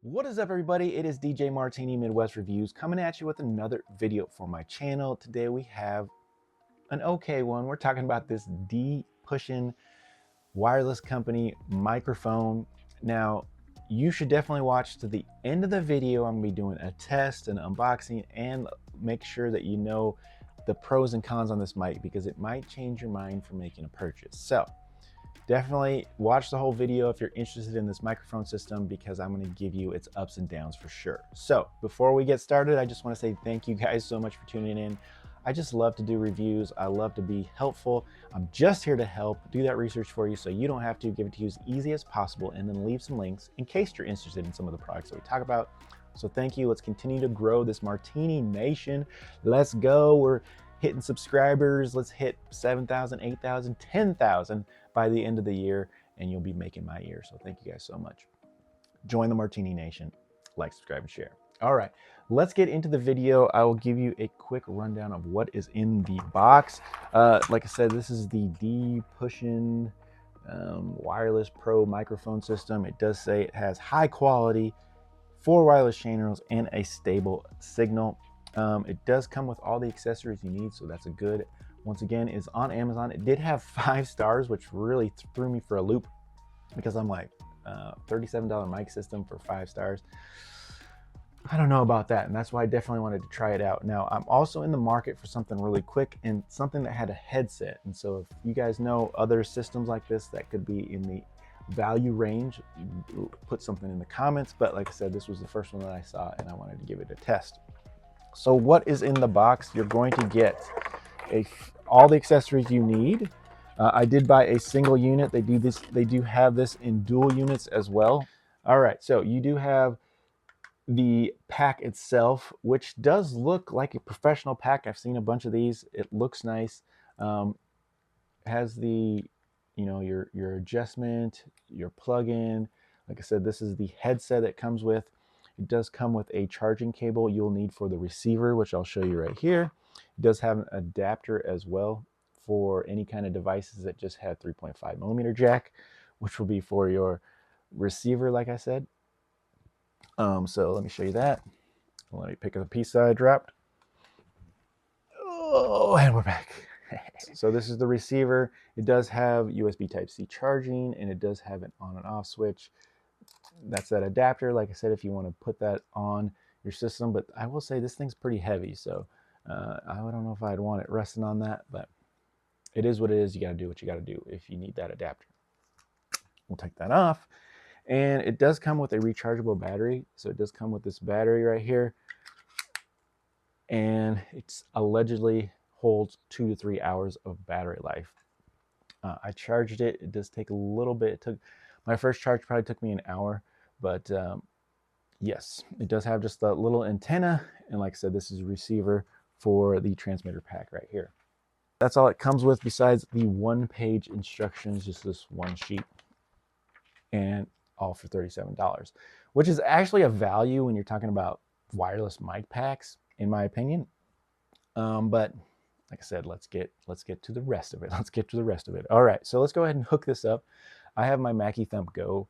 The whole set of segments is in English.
What is up, everybody? It is DJ Martini Midwest Reviews coming at you with another video for my channel. Today we have an okay one. We're talking about this Depusheng wireless company microphone. Now, you should definitely watch to the end of the video. I'm gonna be doing a test and unboxing and make sure that you know the pros and cons on this mic because it might change your mind for making a purchase. So definitely watch the whole video if you're interested in this microphone system because I'm going to give you its ups and downs for sure. So before we get started, I just want to say thank you guys so much for tuning in. I just love to do reviews. I love to be helpful. I'm just here to help do that research for you so you don't have to. Give it to you as easy as possible and then leave some links in case you're interested in some of the products that we talk about. So thank you. Let's continue to grow this Martini Nation. Let's go. We're hitting subscribers. Let's hit 7,000, 8,000, 10,000 by the end of the year, and you'll be making my year. So thank you guys so much. Join the Martini Nation. Like, subscribe, and share. All right, let's get into the video. I will give you a quick rundown of what is in the box. Like I said, this is the Depusheng Wireless Pro microphone system. It does say it has high quality, 4 wireless channels, and a stable signal. It does come with all the accessories you need, so that's a good. Once again, is on Amazon. It did have 5 stars, which really threw me for a loop because I'm like, $37 mic system for 5 stars. I don't know about that, and that's why I definitely wanted to try it out. Now, I'm also in the market for something really quick and something that had a headset. And so if you guys know other systems like this that could be in the value range, put something in the comments. But like I said, this was the first one that I saw and I wanted to give it a test. So what is in the box? You're going to get all the accessories you need. I did buy a single unit. They do have this in dual units as well. All right, so you do have the pack itself, which does look like a professional pack. I've seen a bunch of these. It looks nice. Has the, your adjustment, your plug-in. Like I said, this is the headset it comes with. It does come with a charging cable you'll need for the receiver, which I'll show you right here. It does have an adapter as well for any kind of devices that just have 3.5 millimeter jack, which will be for your receiver, like I said. So let me show you that. Let me pick up the piece that I dropped. Oh, and we're back. So this is the receiver. It does have USB Type-C charging, and it does have an on and off switch. That's that adapter. Like I said, if you want to put that on your system, but I will say this thing's pretty heavy, so I don't know if I'd want it resting on that, but it is what it is. You got to do what you got to do if you need that adapter. We'll take that off. And it does come with a rechargeable battery. So it does come with this battery right here. And it's allegedly holds 2 to 3 hours of battery life. I charged it. It does take a little bit. It took my first charge probably took me an hour, but yes, it does have just a little antenna. And like I said, this is a receiver for the transmitter pack right here. That's all it comes with besides the 1-page instructions, just this one sheet, and all for $37, which is actually a value when you're talking about wireless mic packs, in my opinion. But like I said, let's get to the rest of it. Let's get to the rest of it. All right, so let's go ahead and hook this up. I have my Mackie Thump Go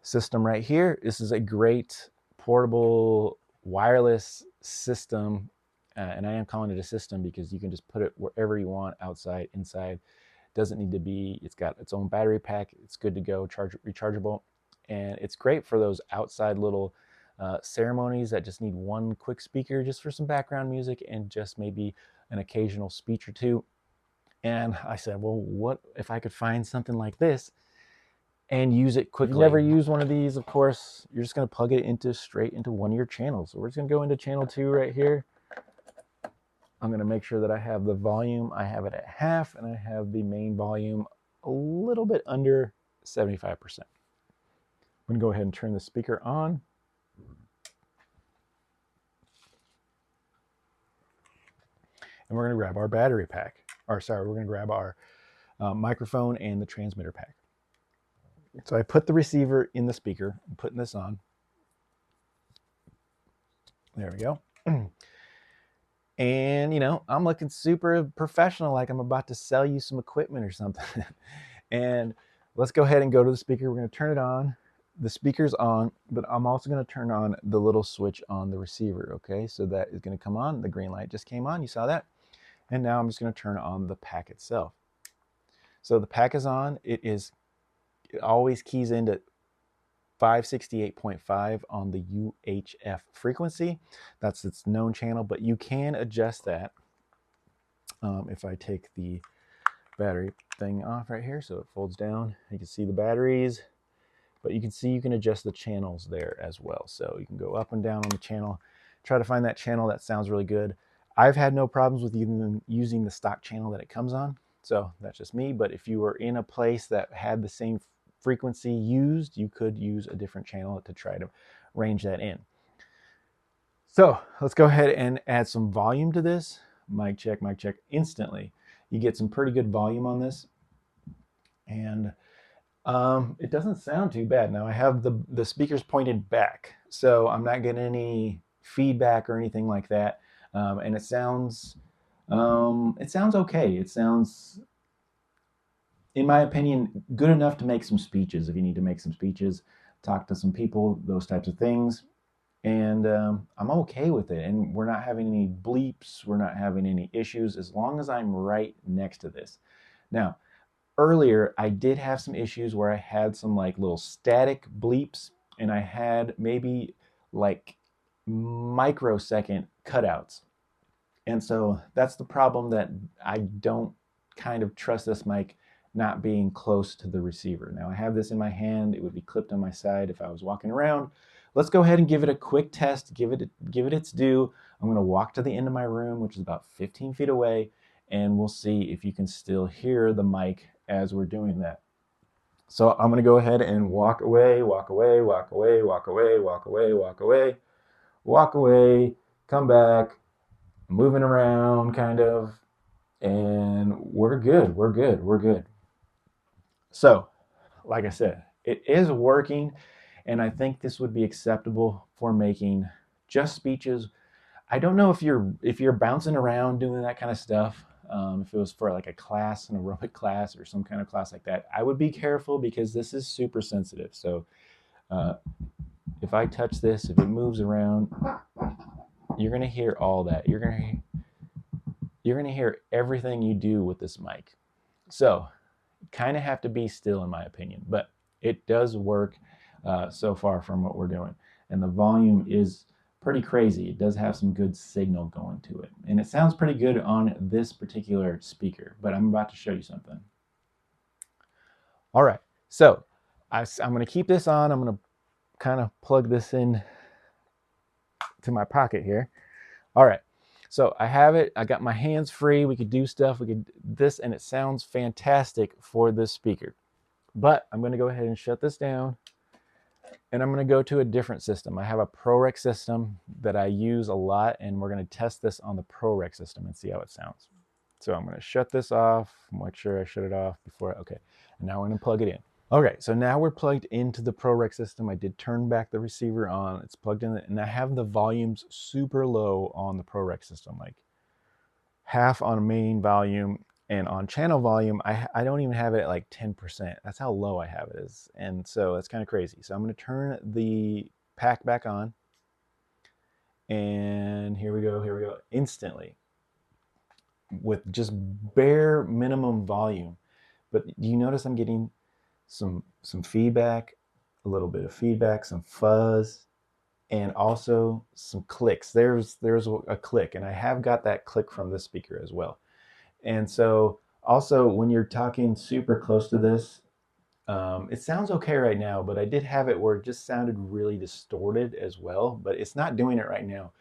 system right here. This is a great portable wireless system, and I am calling it a system because you can just put it wherever you want, outside, inside. Doesn't need to be. It's got its own battery pack. It's good to go, rechargeable, and it's great for those outside little ceremonies that just need one quick speaker just for some background music and just maybe an occasional speech or two. And I said, well, what if I could find something like this and use it quickly? If you never use one of these, of course, you're just going to plug it straight into one of your channels. So we're just going to go into channel 2 right here. I'm going to make sure that I have the volume. I have it at half, and I have the main volume a little bit under 75%. I'm going to go ahead and turn the speaker on. And we're going to grab our battery pack. We're going to grab our microphone and the transmitter pack. So I put the receiver in the speaker. I'm putting this on. There we go. And, I'm looking super professional, like I'm about to sell you some equipment or something. And let's go ahead and go to the speaker. We're going to turn it on. the speaker's on, but I'm also going to turn on the little switch on the receiver. Okay, so that is going to come on. The green light just came on. You saw that? And now I'm just going to turn on the pack itself. So the pack is on. It always keys into 568.5 on the UHF frequency. That's its known channel, but you can adjust that. If I take the battery thing off right here, so it folds down, you can see the batteries, but you can see you can adjust the channels there as well. So you can go up and down on the channel, try to find that channel that sounds really good. I've had no problems with even using the stock channel that it comes on, so that's just me. But if you were in a place that had the same frequency used, you could use a different channel to try to range that in. So let's go ahead and add some volume to this. Mic check, instantly. You get some pretty good volume on this, and it doesn't sound too bad. Now I have the speakers pointed back, so I'm not getting any feedback or anything like that, and it sounds okay. It sounds, in my opinion, good enough to make some speeches. If you need to make some speeches, talk to some people, those types of things. And I'm okay with it. And we're not having any bleeps. We're not having any issues as long as I'm right next to this. Now, earlier, I did have some issues where I had some like little static bleeps, and I had maybe like microsecond cutouts. And so that's the problem, that I don't kind of trust this mic not being close to the receiver. Now I have this in my hand. It would be clipped on my side if I was walking around. Let's go ahead and give it a quick test, give it its due. I'm going to walk to the end of my room, which is about 15 feet away, and we'll see if you can still hear the mic as we're doing that. So I'm going to go ahead and walk away, walk away, walk away, walk away, walk away, walk away, walk away, come back, moving around kind of, and we're good, we're good, we're good. So, like I said, it is working, and I think this would be acceptable for making just speeches. I don't know if you're bouncing around doing that kind of stuff. If it was for like a class, an aerobic class or some kind of class like that, I would be careful because this is super sensitive. So if I touch this, if it moves around, you're gonna hear all that. You're gonna hear everything you do with this mic. So kind of have to be still, in my opinion, but it does work so far from what we're doing. And the volume is pretty crazy. It does have some good signal going to it. And it sounds pretty good on this particular speaker, but I'm about to show you something. All right, so I'm going to keep this on. I'm going to kind of plug this in to my pocket here. All right, so I have it. I got my hands free. We could do stuff. We could this, and it sounds fantastic for this speaker. But I'm going to go ahead and shut this down, and I'm going to go to a different system. I have a ProRec system that I use a lot, and we're going to test this on the ProRec system and see how it sounds. So I'm going to shut this off, make sure I shut it off before, okay. And now we're going to plug it in. Okay, so now we're plugged into the ProRec system. I did turn back the receiver on. It's plugged in, and I have the volumes super low on the ProRec system, like half on main volume, and on channel volume, I don't even have it at like 10%. That's how low I have it is. And so that's kind of crazy. So I'm going to turn the pack back on, and here we go, instantly, with just bare minimum volume. But do you notice I'm getting some feedback, a little bit of feedback, some fuzz, and also some clicks. There's a click, and I have got that click from this speaker as well. And so also when you're talking super close to this, it sounds okay right now, but I did have it where it just sounded really distorted as well, but it's not doing it right now.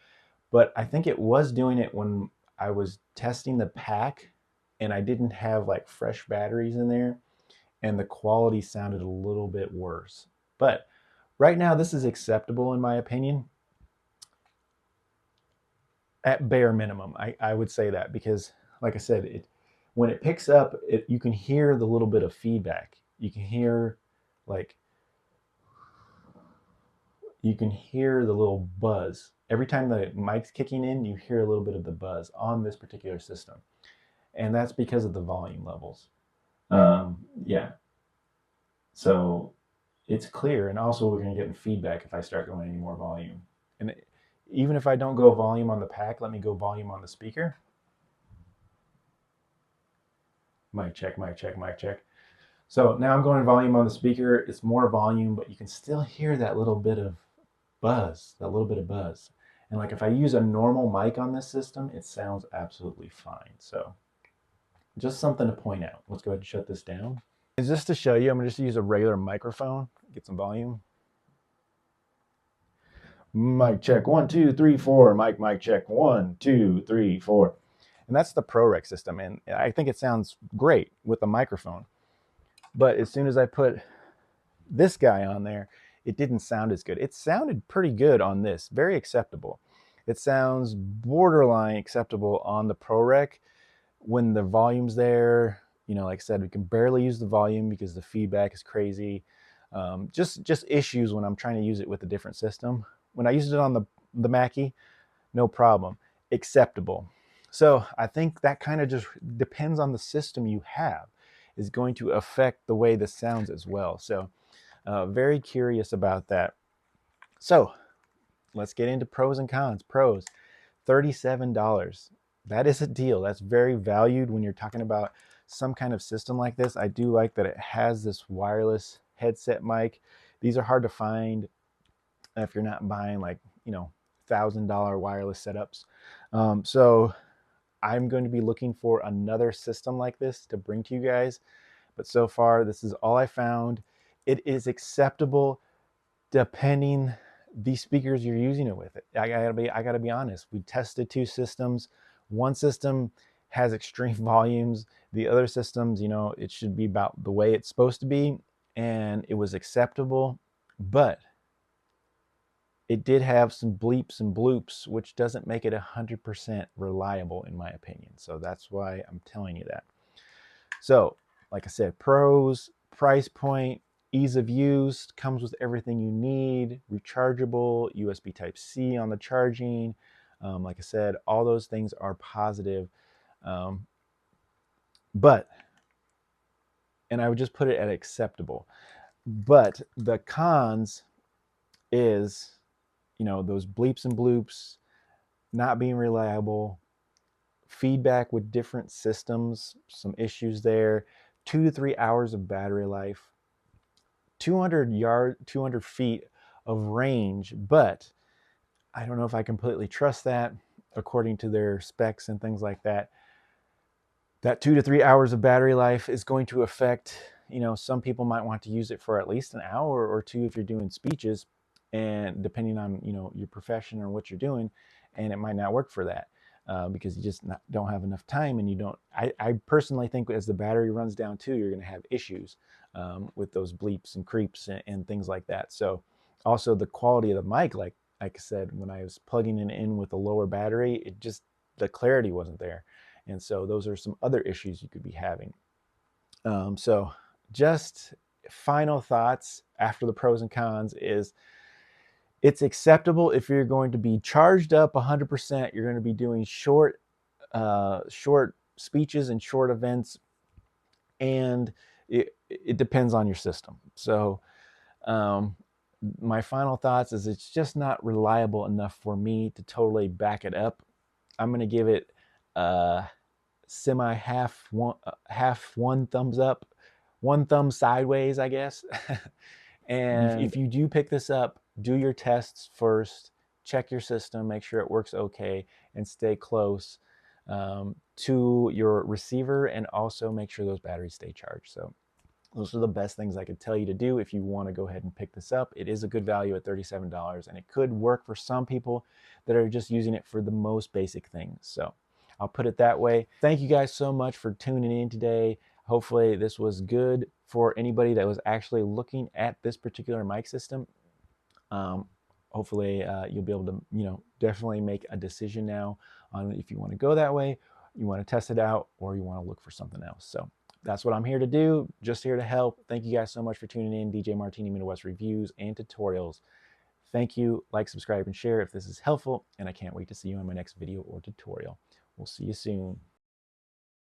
But I think it was doing it when I was testing the pack and I didn't have like fresh batteries in there, and the quality sounded a little bit worse. But right now, this is acceptable in my opinion. At bare minimum, I would say that, because like I said, when it picks up, you can hear the little bit of feedback. You can hear the little buzz. Every time the mic's kicking in, you hear a little bit of the buzz on this particular system. And that's because of the volume levels. Yeah. So it's clear. And also we're going to get feedback if I start going any more volume. And even if I don't go volume on the pack, let me go volume on the speaker. Mic check, mic check, mic check. So now I'm going volume on the speaker. It's more volume, but you can still hear that little bit of buzz, that little bit of buzz. And like if I use a normal mic on this system, it sounds absolutely fine. So just something to point out. Let's go ahead and shut this down. And just to show you, I'm going to just use a regular microphone, get some volume. Mic check, 1, 2, 3, 4. Mic check, 1, 2, 3, 4. And that's the ProRec system. And I think it sounds great with the microphone. But as soon as I put this guy on there, it didn't sound as good. It sounded pretty good on this, very acceptable. It sounds borderline acceptable on the ProRec when the volume's there. You know, like I said, we can barely use the volume because the feedback is crazy. Just issues when I'm trying to use it with a different system. When I used it on the Mackie, no problem, acceptable. So I think that kind of just depends on the system you have, is going to affect the way this sounds as well. So very curious about that. So let's get into pros and cons. Pros, $37. That is a deal. That's very valued when you're talking about some kind of system like this. I do like that it has this wireless headset mic. These are hard to find if you're not buying like, you know, $1,000 wireless setups. So I'm going to be looking for another system like this to bring to you guys. But so far, this is all I found. It is acceptable depending the speakers you're using it with. I gotta be honest. We tested 2 systems. One system has extreme volumes. The other systems, you know, it should be about the way it's supposed to be, and it was acceptable, but it did have some bleeps and bloops, which doesn't make it 100% reliable in my opinion. So that's why I'm telling you that. So, like I said, pros, price point, ease of use, comes with everything you need, rechargeable, USB Type-C on the charging. Like I said, all those things are positive. But, and I would just put it at acceptable. But the cons is, you know, those bleeps and bloops, not being reliable, feedback with different systems, some issues there, 2 to 3 hours of battery life, 200 feet of range, but I don't know if I completely trust that according to their specs and things like that. That 2 to 3 hours of battery life is going to affect, you know, some people might want to use it for at least an hour or 2 if you're doing speeches, and depending on, you know, your profession or what you're doing, and it might not work for that. Because you just don't have enough time, and you don't. I personally think as the battery runs down too, you're going to have issues with those bleeps and creeps and things like that. So also the quality of the mic, like I said, when I was plugging it in with a lower battery, it just, the clarity wasn't there. And so those are some other issues you could be having. So just final thoughts after the pros and cons is, it's acceptable if you're going to be charged up 100%. You're going to be doing short speeches and short events, and it depends on your system. So my final thoughts is, it's just not reliable enough for me to totally back it up. I'm going to give it semi half one thumbs up, one thumb sideways, I guess. And if you do pick this up, do your tests first, check your system, make sure it works okay, and stay close to your receiver, and also make sure those batteries stay charged. So those are the best things I could tell you to do if you want to go ahead and pick this up. It is a good value at $37, and it could work for some people that are just using it for the most basic things. So I'll put it that way. Thank you guys so much for tuning in today. Hopefully this was good for anybody that was actually looking at this particular mic system. Hopefully you'll be able to, you know, definitely make a decision now on if you want to go that way, you want to test it out, or you want to look for something else. So that's what I'm here to do, just here to help. Thank you guys so much for tuning in. DJ Martini Midwest reviews and tutorials. Thank you. Like, subscribe, and share if this is helpful, and I can't wait to see you in my next video or tutorial. We'll see you soon.